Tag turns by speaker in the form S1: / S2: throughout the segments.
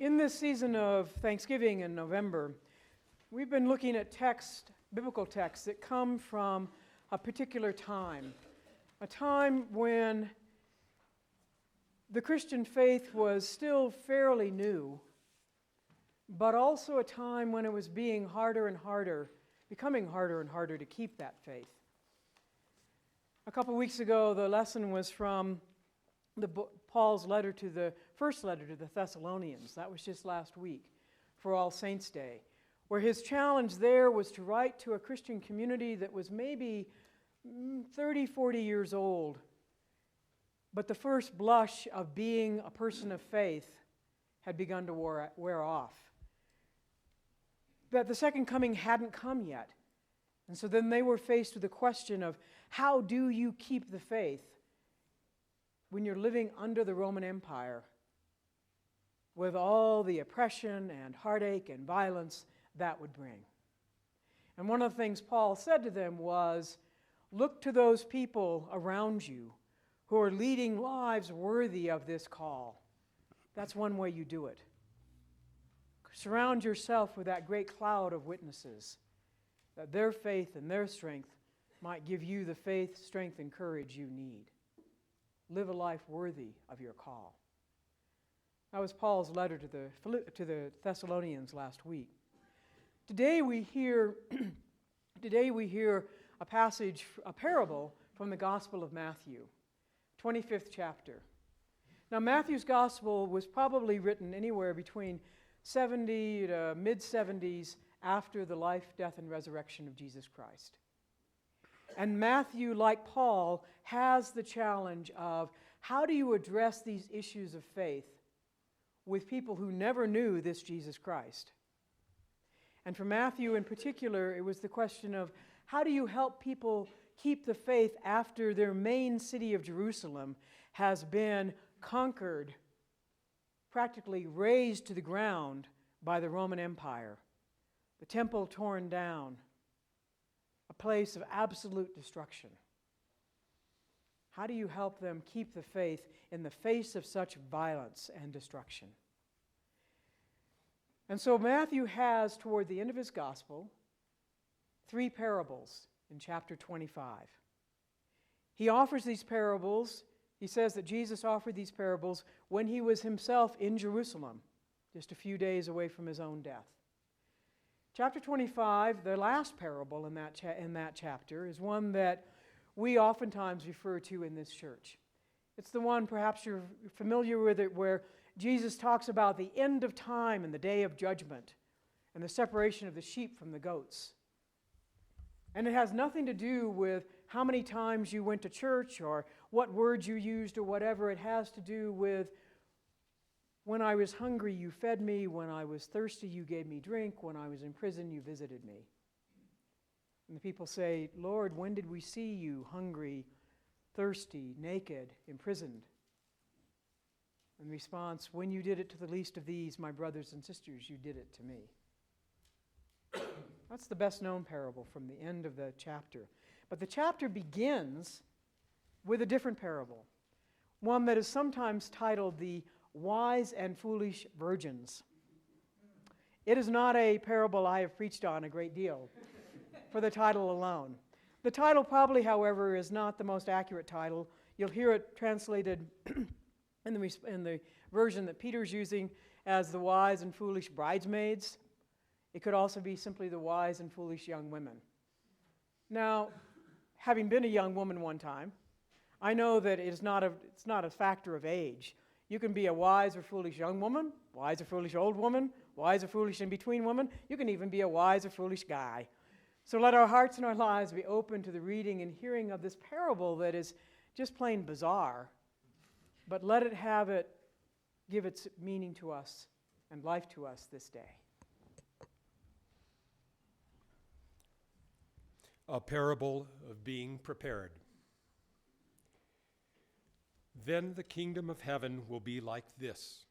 S1: In this season of Thanksgiving in November, we've been looking at biblical texts that come from a particular time, a time when the Christian faith was still fairly new, but also a time when it was becoming harder and harder to keep that faith. A couple weeks ago, the lesson was from Paul's first letter to the Thessalonians. That was just last week for All Saints' Day, where his challenge there was to write to a Christian community that was maybe 30, 40 years old, but the first blush of being a person of faith had begun to wear off. That the second coming hadn't come yet. And so then they were faced with the question of, how do you keep the faith when you're living under the Roman Empire with all the oppression and heartache and violence that would bring? And one of the things Paul said to them was, look to those people around you who are leading lives worthy of this call. That's one way you do it. Surround yourself with that great cloud of witnesses, that their faith and their strength might give you the faith, strength, and courage you need. Live a life worthy of your call. That was Paul's letter to the Thessalonians last week. Today we hear a parable from the Gospel of Matthew, 25th chapter. Now, Matthew's Gospel was probably written anywhere between 70 to mid-70s after the life, death, and resurrection of Jesus Christ. And Matthew, like Paul, has the challenge of how do you address these issues of faith with people who never knew this Jesus Christ? And for Matthew in particular, it was the question of how do you help people keep the faith after their main city of Jerusalem has been conquered, practically razed to the ground by the Roman Empire, the temple torn down, a place of absolute destruction. How do you help them keep the faith in the face of such violence and destruction? And so Matthew has, toward the end of his gospel, 3 parables in chapter 25. He offers these parables. He says that Jesus offered these parables when he was himself in Jerusalem, just a few days away from his own death. Chapter 25, the last parable in that chapter, is one that we oftentimes refer to in this church. It's the one, perhaps you're familiar with it, where Jesus talks about the end of time and the day of judgment and the separation of the sheep from the goats. And it has nothing to do with how many times you went to church or what words you used or whatever. It has to do with, when I was hungry, you fed me. When I was thirsty, you gave me drink. When I was in prison, you visited me. And the people say, Lord, when did we see you hungry, thirsty, naked, imprisoned? In response, when you did it to the least of these, my brothers and sisters, you did it to me. That's the best known parable from the end of the chapter. But the chapter begins with a different parable, one that is sometimes titled the wise and foolish virgins. It is not a parable I have preached on a great deal for the title alone. The title probably, however, is not the most accurate title. You'll hear it translated in the version that Peter's using as the wise and foolish bridesmaids. It could also be simply the wise and foolish young women. Now, having been a young woman one time, I know that it's not a factor of age. You can be a wise or foolish young woman, wise or foolish old woman, wise or foolish in-between woman. You can even be a wise or foolish guy. So let our hearts and our lives be open to the reading and hearing of this parable that is just plain bizarre, but let it give its meaning to us and life to us this day.
S2: A parable of being prepared. Then the kingdom of heaven will be like this.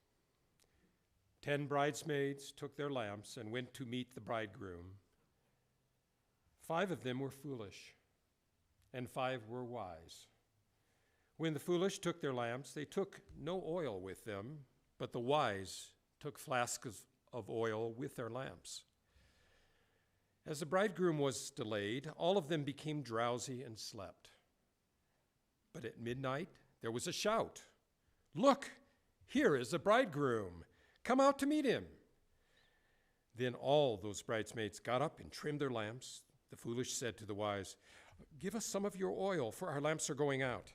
S2: 10 bridesmaids took their lamps and went to meet the bridegroom. 5 of them were foolish, and 5 were wise. When the foolish took their lamps, they took no oil with them, but the wise took flasks of oil with their lamps. As the bridegroom was delayed, all of them became drowsy and slept. But at midnight there was a shout. "Look, here is the bridegroom. Come out to meet him." Then all those bridesmaids got up and trimmed their lamps. The foolish said to the wise, "Give us some of your oil, for our lamps are going out."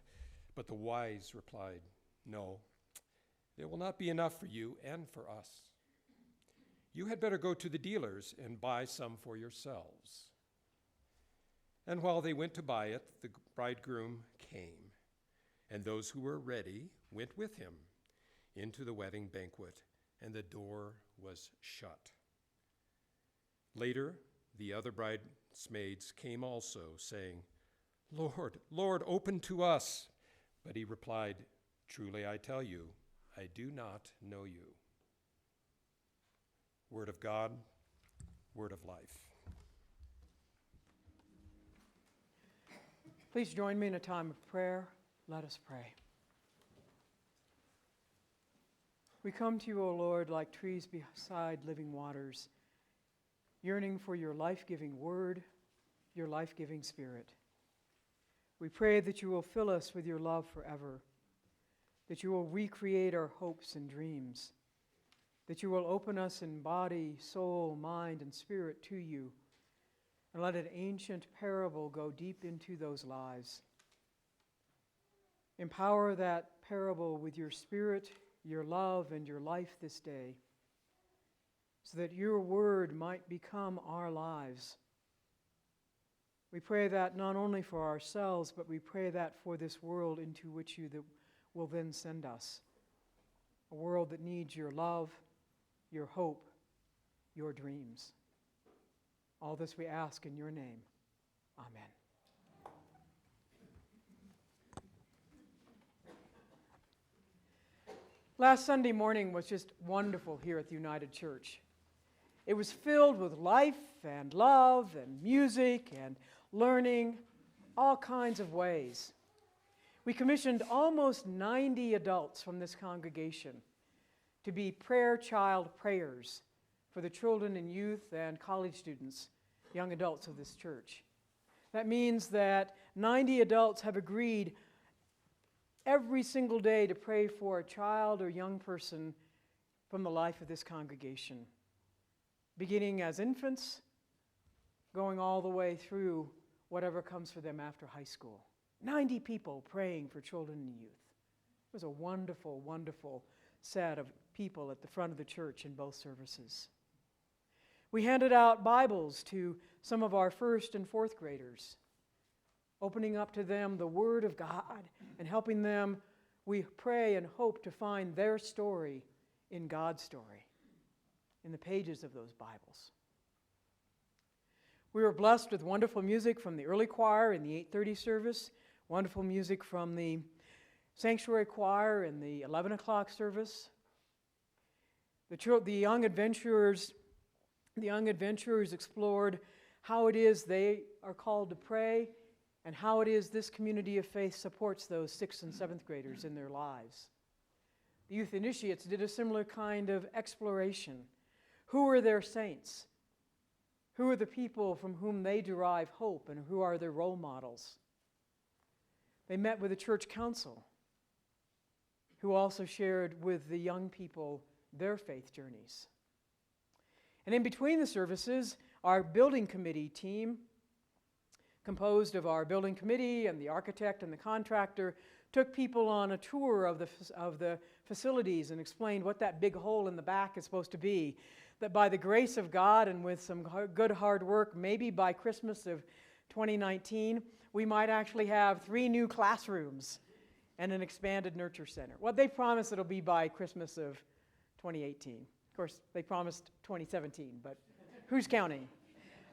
S2: But the wise replied, "No, there will not be enough for you and for us. You had better go to the dealers and buy some for yourselves." And while they went to buy it, the bridegroom came, and those who were ready went with him into the wedding banquet, and the door was shut. Later, the other bridesmaids came also, saying, "Lord, Lord, open to us." But he replied, "Truly I tell you, I do not know you." Word of God, word of life.
S1: Please join me in a time of prayer. Let us pray. We come to you, O Lord, like trees beside living waters, yearning for your life-giving word, your life-giving spirit. We pray that you will fill us with your love forever, that you will recreate our hopes and dreams, that you will open us in body, soul, mind, and spirit to you, and let an ancient parable go deep into those lives. Empower that parable with your spirit, your love, and your life this day, so that your word might become our lives. We pray that not only for ourselves, but we pray that for this world into which you will then send us, a world that needs your love, your hope, your dreams. All this we ask in your name. Amen. Last Sunday morning was just wonderful here at the United Church. It was filled with life and love and music and learning, all kinds of ways. We commissioned almost 90 adults from this congregation to be Child Pray-ers for the children and youth and college students, young adults of this church. That means that 90 adults have agreed every single day to pray for a child or young person from the life of this congregation, beginning as infants, going all the way through whatever comes for them after high school. 90 people praying for children and youth. It was a wonderful, wonderful set of people at the front of the church in both services. We handed out Bibles to some of our first and fourth graders, opening up to them the Word of God and helping them, we pray and hope, to find their story in God's story, in the pages of those Bibles. We were blessed with wonderful music from the early choir in the 8:30 service, wonderful music from the sanctuary choir in the 11 o'clock service. The young adventurers explored how it is they are called to pray and how it is this community of faith supports those 6th and 7th graders in their lives. The youth initiates did a similar kind of exploration. Who are their saints? Who are the people from whom they derive hope, and who are their role models? They met with the church council, who also shared with the young people their faith journeys. And in between the services, our building committee team, composed of our building committee and the architect and the contractor, took people on a tour of the facilities and explained what that big hole in the back is supposed to be. That by the grace of God and with some good hard work, maybe by Christmas of 2019, we might actually have 3 new classrooms and an expanded nurture center. Well, they promised it'll be by Christmas of 2018. Of course, they promised 2017, but who's counting?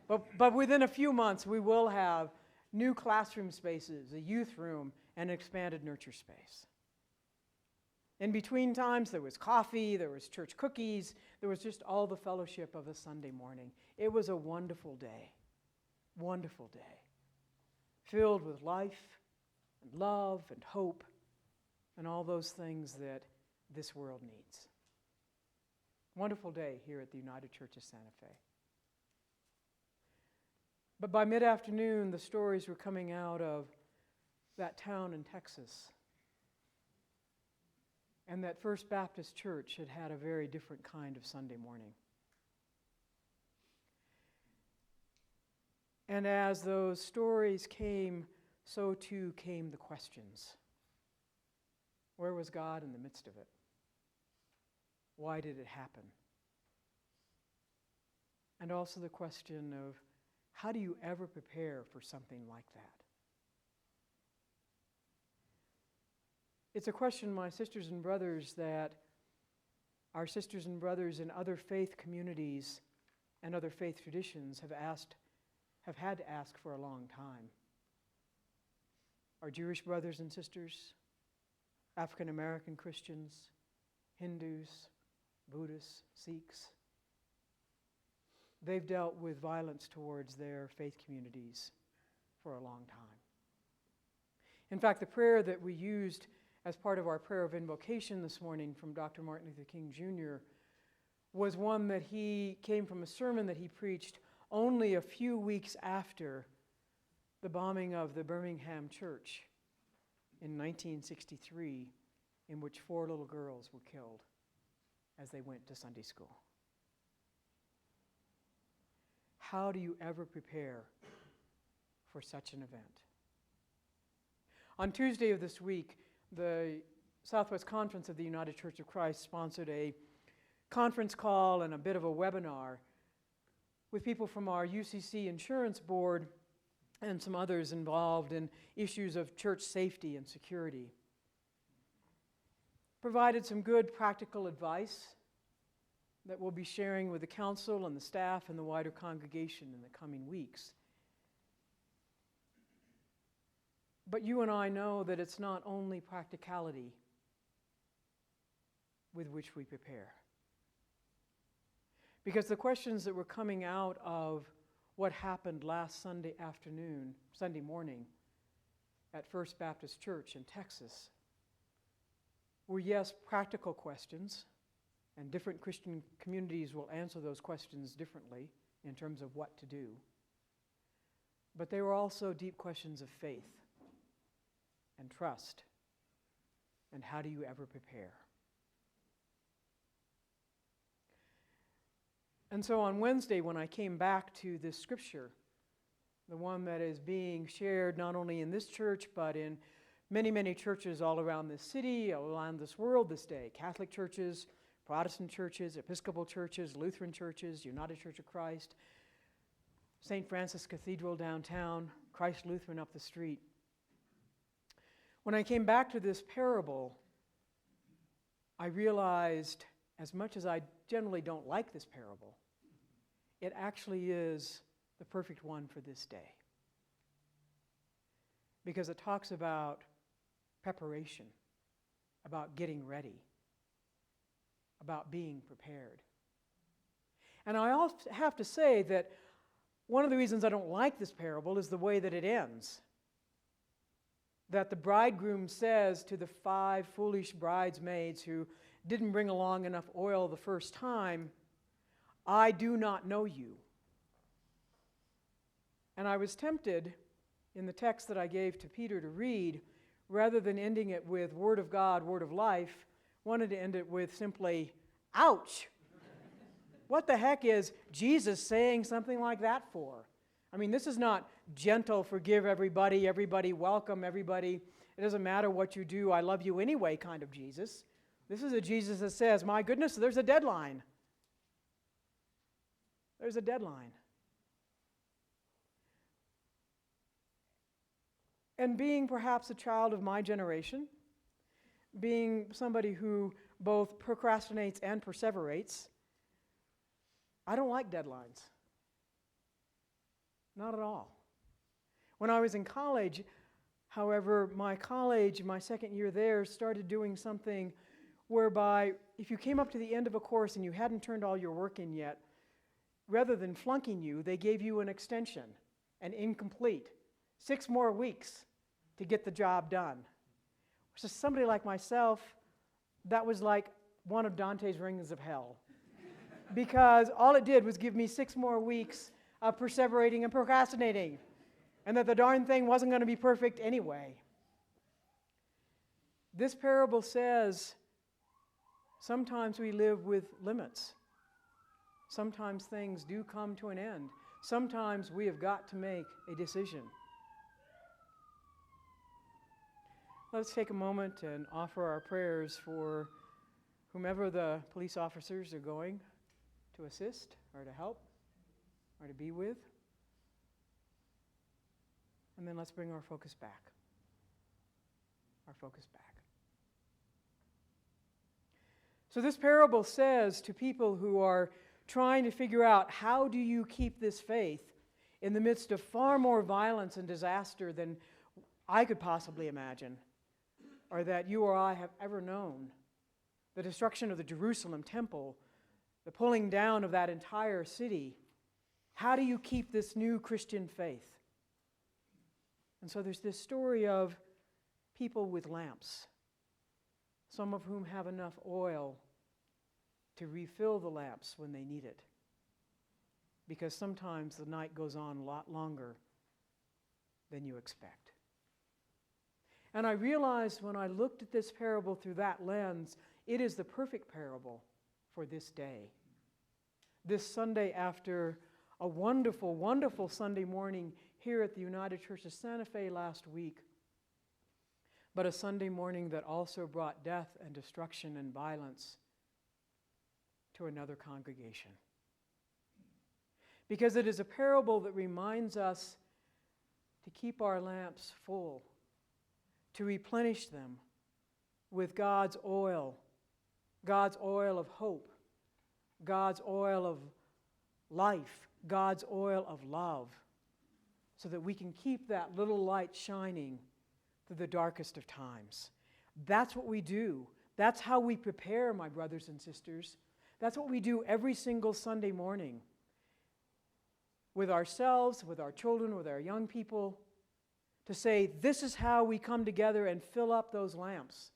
S1: But within a few months, we will have new classroom spaces, a youth room, and an expanded nurture space. In between times, there was coffee, there was church cookies, there was just all the fellowship of a Sunday morning. It was a wonderful day, filled with life and love and hope and all those things that this world needs. Wonderful day here at the United Church of Santa Fe. But by mid-afternoon, the stories were coming out of that town in Texas. And that First Baptist Church had had a very different kind of Sunday morning. And as those stories came, so too came the questions. Where was God in the midst of it? Why did it happen? And also the question of, how do you ever prepare for something like that? It's a question, my sisters and brothers, that our sisters and brothers in other faith communities and other faith traditions have had to ask for a long time. Our Jewish brothers and sisters, African American Christians, Hindus, Buddhists, Sikhs, they've dealt with violence towards their faith communities for a long time. In fact, the prayer that we used as part of our prayer of invocation this morning from Dr. Martin Luther King Jr. was one that came from a sermon that he preached only a few weeks after the bombing of the Birmingham church in 1963, in which 4 little girls were killed as they went to Sunday school. How do you ever prepare for such an event? On Tuesday of this week, the Southwest Conference of the United Church of Christ sponsored a conference call and a bit of a webinar with people from our UCC Insurance Board and some others involved in issues of church safety and security. Provided some good practical advice that we'll be sharing with the council and the staff and the wider congregation in the coming weeks. But you and I know that it's not only practicality with which we prepare. Because the questions that were coming out of what happened last Sunday morning at First Baptist Church in Texas were, yes, practical questions, and different Christian communities will answer those questions differently in terms of what to do. But they were also deep questions of faith and trust, and how do you ever prepare? And so on Wednesday, when I came back to this scripture, the one that is being shared not only in this church, but in many, many churches all around this city, all around this world this day, Catholic churches, Protestant churches, Episcopal churches, Lutheran churches, United Church of Christ, St. Francis Cathedral downtown, Christ Lutheran up the street. When I came back to this parable, I realized, as much as I generally don't like this parable, it actually is the perfect one for this day. Because it talks about preparation, about getting ready, about being prepared. And I also have to say that one of the reasons I don't like this parable is the way that it ends. That the bridegroom says to the 5 foolish bridesmaids who didn't bring along enough oil the first time, I do not know you. And I was tempted in the text that I gave to Peter to read, rather than ending it with word of God, word of life, wanted to end it with simply, ouch! What the heck is Jesus saying something like that for? I mean, this is not gentle, forgive everybody, everybody welcome everybody, it doesn't matter what you do, I love you anyway kind of Jesus. This is a Jesus that says, my goodness, there's a deadline. There's a deadline. And being perhaps a child of my generation, being somebody who both procrastinates and perseverates, I don't like deadlines. Not at all. When I was in college, however, my second year there, started doing something whereby if you came up to the end of a course and you hadn't turned all your work in yet, rather than flunking you, they gave you an extension, an incomplete, 6 more weeks to get the job done. So somebody like myself, that was like one of Dante's rings of hell. because all it did was give me 6 more weeks of perseverating and procrastinating, and that the darn thing wasn't going to be perfect anyway. This parable says sometimes we live with limits. Sometimes things do come to an end. Sometimes we have got to make a decision. Let's take a moment and offer our prayers for whomever the police officers are going to assist or to help or to be with. And then let's bring our focus back. Our focus back. So this parable says to people who are trying to figure out how do you keep this faith in the midst of far more violence and disaster than I could possibly imagine, or that you or I have ever known. The destruction of the Jerusalem temple, the pulling down of that entire city. How do you keep this new Christian faith? And so there's this story of people with lamps, some of whom have enough oil to refill the lamps when they need it. Because sometimes the night goes on a lot longer than you expect. And I realized when I looked at this parable through that lens, it is the perfect parable for this day. This Sunday after a wonderful, wonderful Sunday morning here at the United Church of Santa Fe last week, but a Sunday morning that also brought death and destruction and violence to another congregation. Because it is a parable that reminds us to keep our lamps full, to replenish them with God's oil of hope, God's oil of life, God's oil of love, so that we can keep that little light shining through the darkest of times. That's what we do. That's how we prepare, my brothers and sisters. That's what we do every single Sunday morning with ourselves, with our children, with our young people, to say, this is how we come together and fill up those lamps.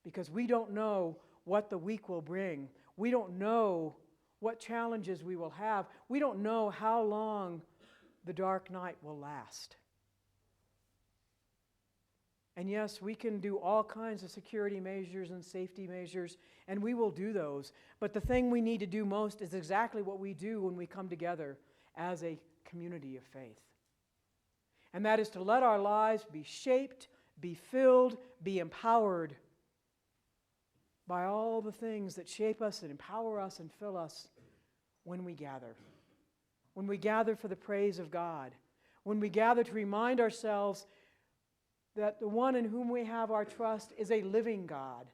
S1: Because we don't know what the week will bring. We don't know what challenges we will have. We don't know how long the dark night will last. And yes, we can do all kinds of security measures and safety measures, and we will do those. But the thing we need to do most is exactly what we do when we come together as a community of faith. And that is to let our lives be shaped, be filled, be empowered by all the things that shape us and empower us and fill us when we gather. When we gather for the praise of God. When we gather to remind ourselves that the one in whom we have our trust is a living God.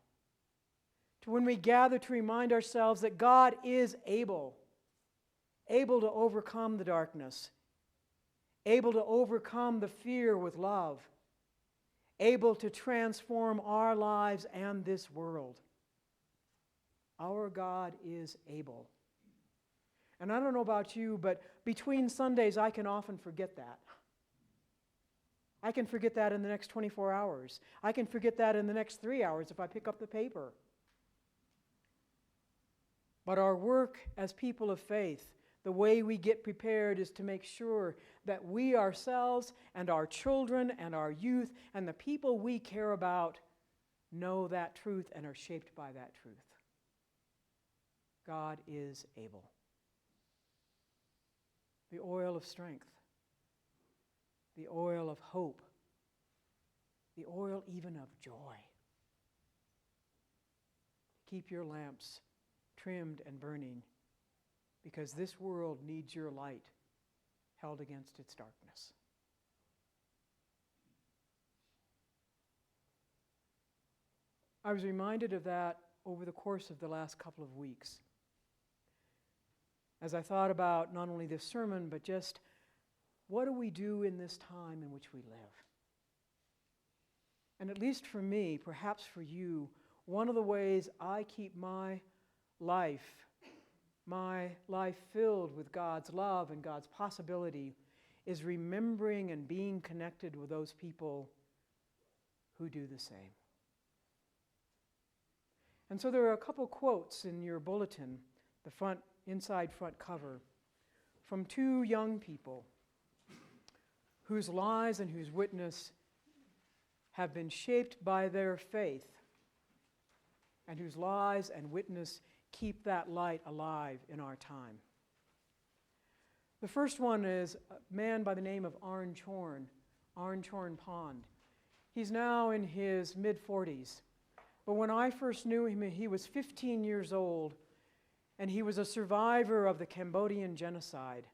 S1: When we gather to remind ourselves that God is able to overcome the darkness, able to overcome the fear with love, able to transform our lives and this world. Our God is able. And I don't know about you, but between Sundays I can often forget that. I can forget that in the next 24 hours. I can forget that in the next 3 hours if I pick up the paper. But our work as people of faith, the way we get prepared is to make sure that we ourselves and our children and our youth and the people we care about know that truth and are shaped by that truth. God is able. The oil of strength, the oil of hope, the oil even of joy. Keep your lamps trimmed and burning, because this world needs your light held against its darkness. I was reminded of that over the course of the last couple of weeks, as I thought about not only this sermon, but just what do we do in this time in which we live? And at least for me, perhaps for you, one of the ways I keep my life filled with God's love and God's possibility, is remembering and being connected with those people who do the same. And so there are a couple quotes in your bulletin the inside front cover, from two young people whose lives and whose witness have been shaped by their faith, and whose lives and witness keep that light alive in our time. The first one is a man by the name of Arne Chorn Pond. He's now in his mid-40s, but when I first knew him, he was 15 years old, and he was a survivor of the Cambodian genocide.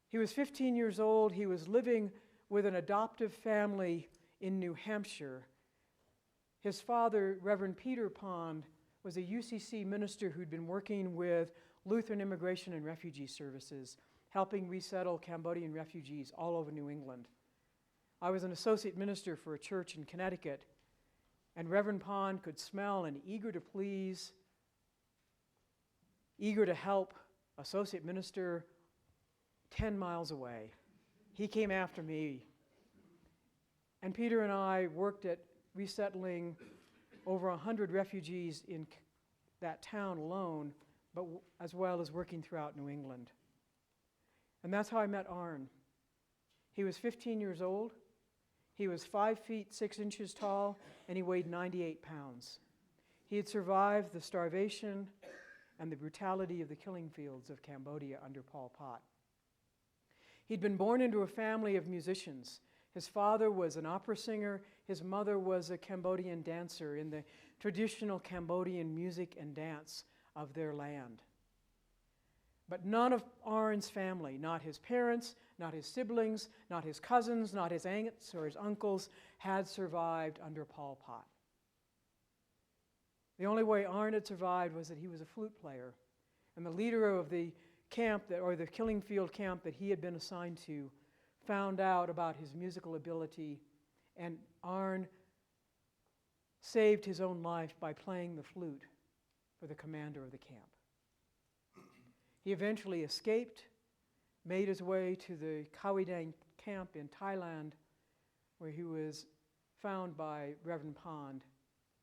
S1: He was 15 years old. He was living with an adoptive family in New Hampshire. His father, Reverend Peter Pond, was a UCC minister who'd been working with Lutheran Immigration and Refugee Services, helping resettle Cambodian refugees all over New England. I was an associate minister for a church in Connecticut, and Reverend Pond could smell an eager to please, eager to help associate minister 10 miles away. He came after me. And Peter and I worked at resettling over 100 refugees in that town alone, but as well as working throughout New England. And that's how I met Arne. He was 15 years old. He was 5 feet 6 inches tall, and he weighed 98 pounds. He had survived the starvation and the brutality of the killing fields of Cambodia under Pol Pot. He'd been born into a family of musicians. His father was an opera singer. His mother was a Cambodian dancer in the traditional Cambodian music and dance of their land. But none of Arne's family, not his parents, not his siblings, not his cousins, not his aunts or his uncles, had survived under Pol Pot. The only way Arne had survived was that he was a flute player, and the leader of the camp or the killing field camp that he had been assigned to found out about his musical ability, and Arne saved his own life by playing the flute for the commander of the camp. He eventually escaped, made his way to the Khawidang camp in Thailand, where he was found by Reverend Pond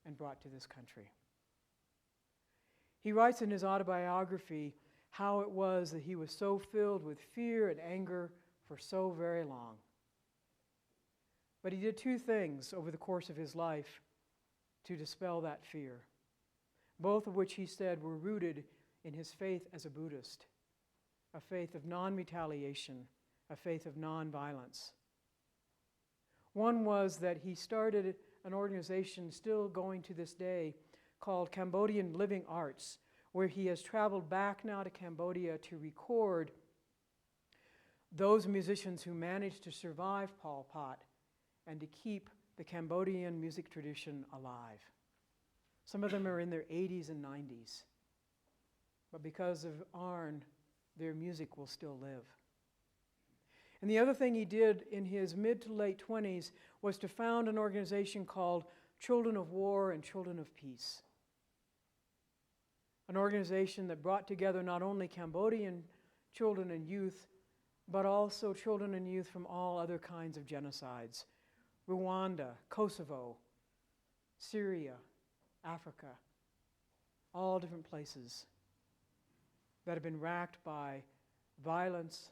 S1: and brought to this country. He writes in his autobiography how it was that he was so filled with fear and anger for so very long. But he did two things over the course of his life to dispel that fear, both of which he said were rooted in his faith as a Buddhist, a faith of non-retaliation, a faith of non-violence. One was that he started an organization still going to this day called Cambodian Living Arts, where he has traveled back now to Cambodia to record those musicians who managed to survive Pol Pot and to keep the Cambodian music tradition alive. Some of them are in their 80s and 90s. But because of Arne, their music will still live. And the other thing he did in his mid to late 20s was to found an organization called Children of War and Children of Peace. An organization that brought together not only Cambodian children and youth, but also children and youth from all other kinds of genocides. Rwanda, Kosovo, Syria, Africa, all different places that have been racked by violence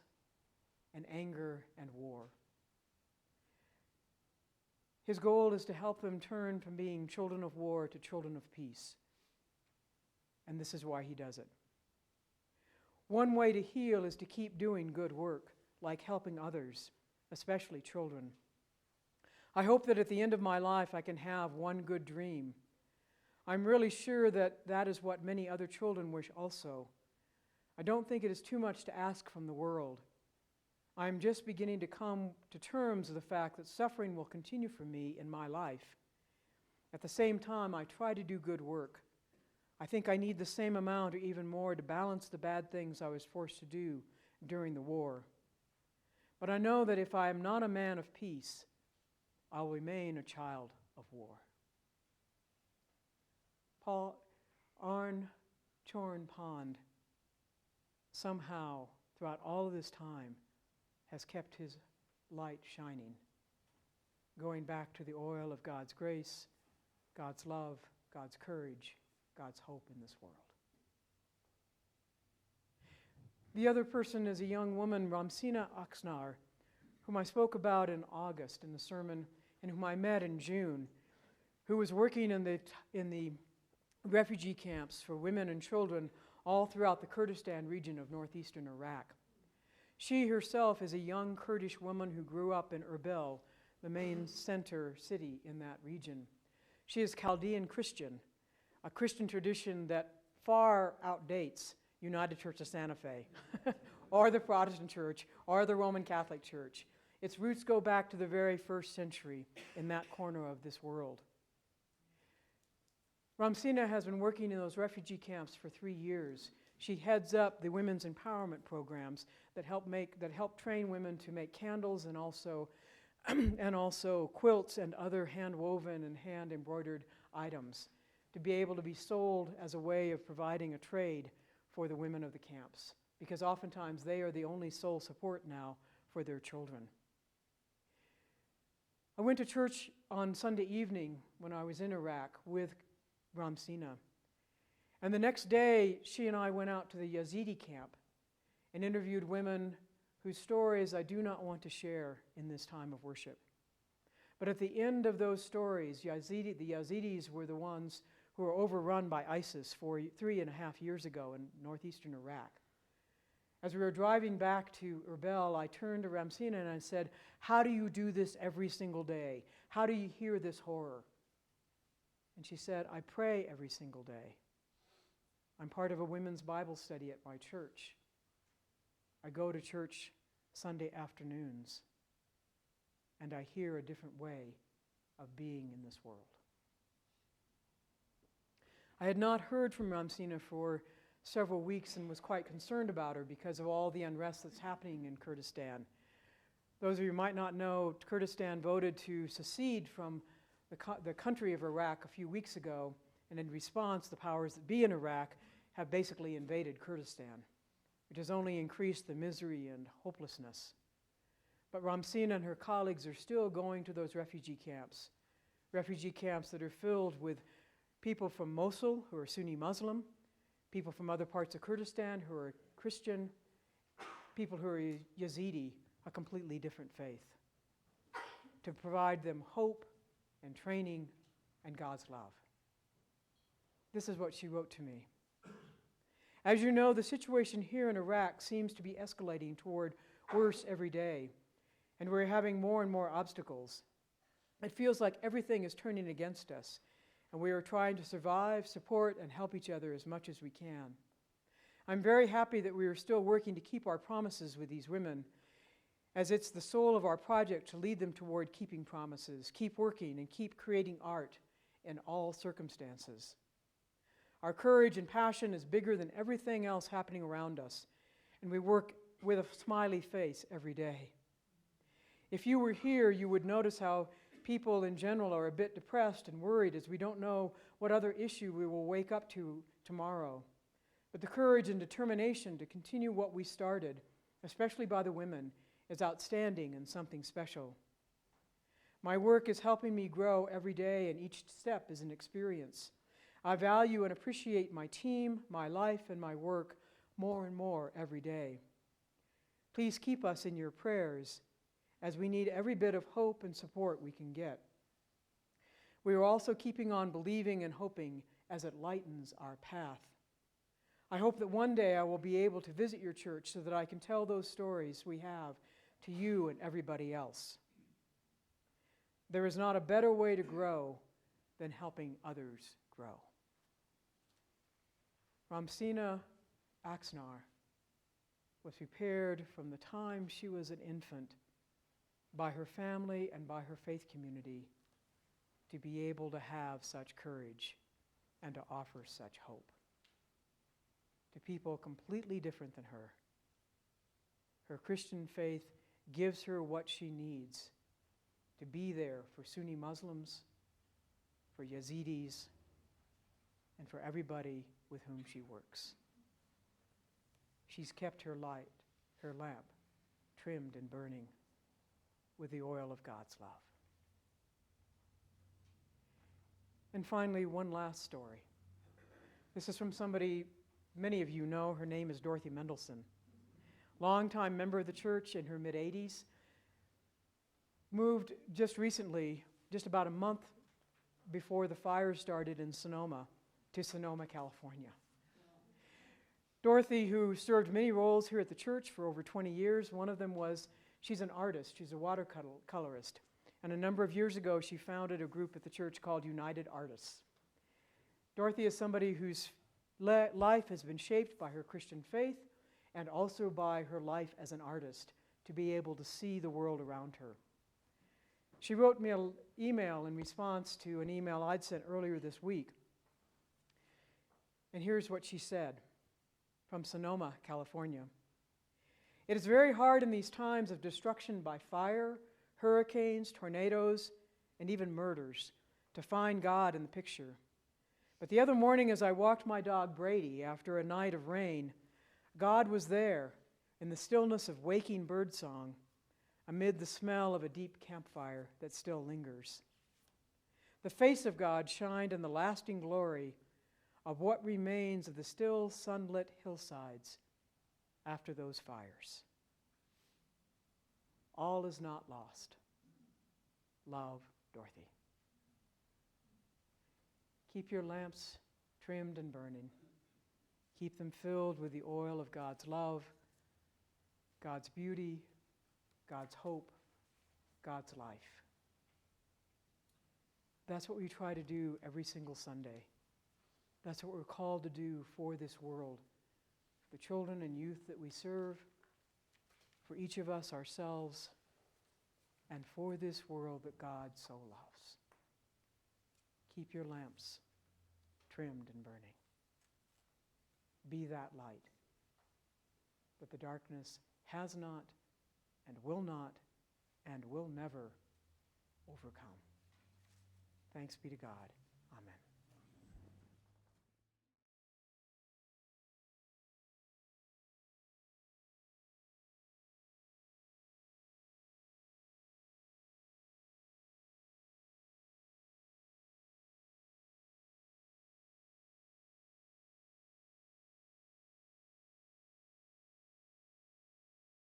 S1: and anger and war. His goal is to help them turn from being children of war to children of peace. And this is why he does it. One way to heal is to keep doing good work, like helping others, especially children. I hope that at the end of my life I can have one good dream. I'm really sure that that is what many other children wish also. I don't think it is too much to ask from the world. I'm just beginning to come to terms with the fact that suffering will continue for me in my life. At the same time, I try to do good work. I think I need the same amount or even more to balance the bad things I was forced to do during the war. But I know that if I am not a man of peace, I'll remain a child of war. Arne Chorn Pond somehow, throughout all of this time, has kept his light shining, going back to the oil of God's grace, God's love, God's courage, God's hope in this world. The other person is a young woman, Ramsina Aksnar, whom I spoke about in August in the sermon, and whom I met in June, who was working in the refugee camps for women and children all throughout the Kurdistan region of northeastern Iraq. She herself is a young Kurdish woman who grew up in Erbil, the main center city in that region. She is Chaldean Christian, a Christian tradition that far outdates United Church of Santa Fe, or the Protestant Church, or the Roman Catholic Church. Its roots go back to the very first century in that corner of this world. Ramsina has been working in those refugee camps for 3 years. She heads up the women's empowerment programs that help train women to make candles and also quilts and other hand-woven and hand-embroidered items to be able to be sold as a way of providing a trade for the women of the camps, because oftentimes they are the only sole support now for their children. I went to church on Sunday evening when I was in Iraq with Ramsina. And the next day, she and I went out to the Yazidi camp and interviewed women whose stories I do not want to share in this time of worship. But at the end of those stories, the Yazidis were the ones who were overrun by ISIS 3.5 years ago in northeastern Iraq. As we were driving back to Erbil, I turned to Ramsina and I said, "How do you do this every single day? How do you hear this horror?" And she said, "I pray every single day. I'm part of a women's Bible study at my church. I go to church Sunday afternoons, and I hear a different way of being in this world." I had not heard from Ramsina for several weeks and was quite concerned about her because of all the unrest that's happening in Kurdistan. Those of you who might not know, Kurdistan voted to secede from the country of Iraq a few weeks ago, and in response, the powers that be in Iraq have basically invaded Kurdistan, which has only increased the misery and hopelessness. But Ramsina and her colleagues are still going to those refugee camps that are filled with people from Mosul who are Sunni Muslim, people from other parts of Kurdistan who are Christian, people who are Yazidi, a completely different faith, to provide them hope and training and God's love. This is what she wrote to me. As you know, the situation here in Iraq seems to be escalating toward worse every day, and we're having more and more obstacles. It feels like everything is turning against us, and we are trying to survive, support, and help each other as much as we can. I'm very happy that we are still working to keep our promises with these women, as it's the soul of our project to lead them toward keeping promises, keep working, and keep creating art in all circumstances. Our courage and passion is bigger than everything else happening around us, and we work with a smiley face every day. If you were here, you would notice how people in general are a bit depressed and worried as we don't know what other issue we will wake up to tomorrow. But the courage and determination to continue what we started, especially by the women, is outstanding and something special. My work is helping me grow every day, and each step is an experience. I value and appreciate my team, my life, and my work more and more every day. Please keep us in your prayers, as we need every bit of hope and support we can get. We are also keeping on believing and hoping as it lightens our path. I hope that one day I will be able to visit your church so that I can tell those stories we have to you and everybody else. There is not a better way to grow than helping others grow. Ramsina Aksnar was prepared from the time she was an infant by her family and by her faith community to be able to have such courage and to offer such hope to people completely different than her. Her Christian faith gives her what she needs to be there for Sunni Muslims, for Yazidis, and for everybody with whom she works. She's kept her lamp, trimmed and burning with the oil of God's love. And finally, one last story. This is from somebody many of you know. Her name is Dorothy Mendelson. longtime member of the church in her mid-80s, moved just recently, just about a month before the fire started in Sonoma, to Sonoma, California. Dorothy, who served many roles here at the church for over 20 years, one of them was she's an artist, she's a watercolorist. And a number of years ago, she founded a group at the church called United Artists. Dorothy is somebody whose life has been shaped by her Christian faith and also by her life as an artist, to be able to see the world around her. She wrote me an email in response to an email I'd sent earlier this week. And here's what she said from Sonoma, California. It is very hard in these times of destruction by fire, hurricanes, tornadoes, and even murders to find God in the picture. But the other morning as I walked my dog Brady after a night of rain, God was there in the stillness of waking birdsong, amid the smell of a deep campfire that still lingers. The face of God shined in the lasting glory of what remains of the still sunlit hillsides after those fires. All is not lost. Love, Dorothy. Keep your lamps trimmed and burning. Keep them filled with the oil of God's love, God's beauty, God's hope, God's life. That's what we try to do every single Sunday. That's what we're called to do for this world, for the children and youth that we serve, for each of us ourselves, and for this world that God so loves. Keep your lamps trimmed and burning. Be that light that the darkness has not and will never overcome. Thanks be to God. Amen.